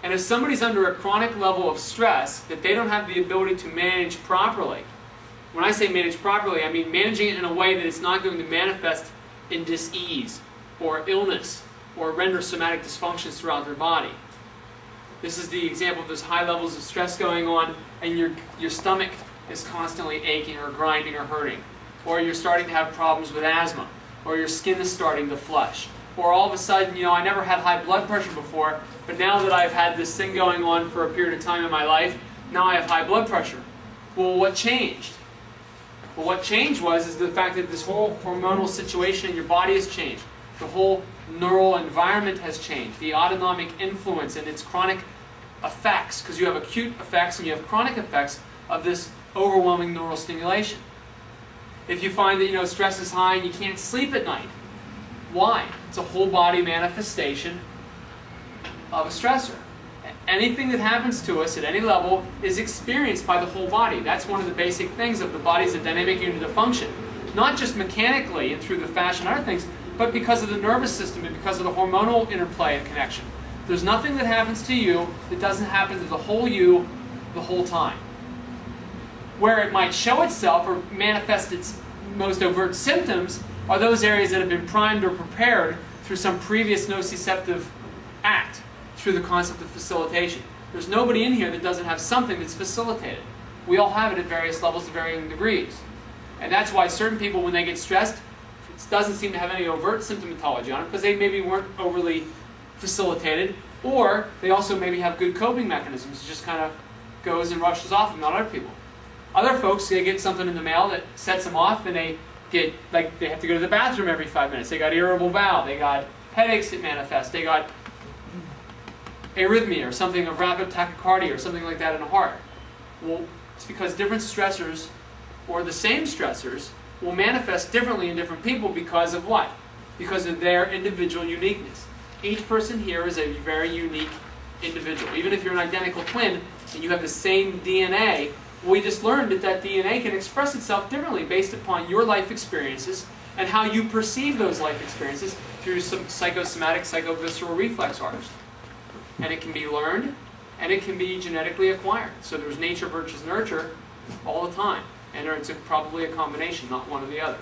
And if somebody's under a chronic level of stress that they don't have the ability to manage properly, when I say manage properly, I mean managing it in a way that it's not going to manifest in dis-ease or illness or render somatic dysfunctions throughout their body. This is the example of those high levels of stress going on, and your stomach is constantly aching or grinding or hurting. Or you're starting to have problems with asthma. Or your skin is starting to flush. Or all of a sudden, I never had high blood pressure before, but now that I've had this thing going on for a period of time in my life, now I have high blood pressure. Well, what changed? Well, what changed is the fact that this whole hormonal situation in your body has changed. The whole neural environment has changed. The autonomic influence and its chronic effects, because you have acute effects and you have chronic effects of this overwhelming neural stimulation. If you find that stress is high and you can't sleep at night, why? It's a whole body manifestation of a stressor. Anything that happens to us at any level is experienced by the whole body. That's one of the basic things of the body, is a dynamic unit of function. Not just mechanically and through the fascia and other things, but because of the nervous system and because of the hormonal interplay and connection. There's nothing that happens to you that doesn't happen to the whole you the whole time. Where it might show itself or manifest its most overt symptoms are those areas that have been primed or prepared through some previous nociceptive act, through the concept of facilitation. There's nobody in here that doesn't have something that's facilitated. We all have it at various levels to varying degrees. And that's why certain people, when they get stressed, it doesn't seem to have any overt symptomatology on it, because they maybe weren't overly facilitated, or they also maybe have good coping mechanisms. It just kind of goes and rushes off, and not other people. Other folks, they get something in the mail that sets them off, and they get, like, they have to go to the bathroom every 5 minutes. They got irritable bowel. They got headaches that manifest. They got arrhythmia or something of rapid tachycardia or something like that in the heart. Well, it's because different stressors, or the same stressors, will manifest differently in different people because of what? Because of their individual uniqueness. Each person here is a very unique individual. Even if you're an identical twin and you have the same DNA, we just learned that that DNA can express itself differently based upon your life experiences and how you perceive those life experiences through some psychosomatic, psychovisceral reflex artists. And it can be learned, and it can be genetically acquired. So there's nature versus nurture all the time. And it's probably a combination, not one or the other.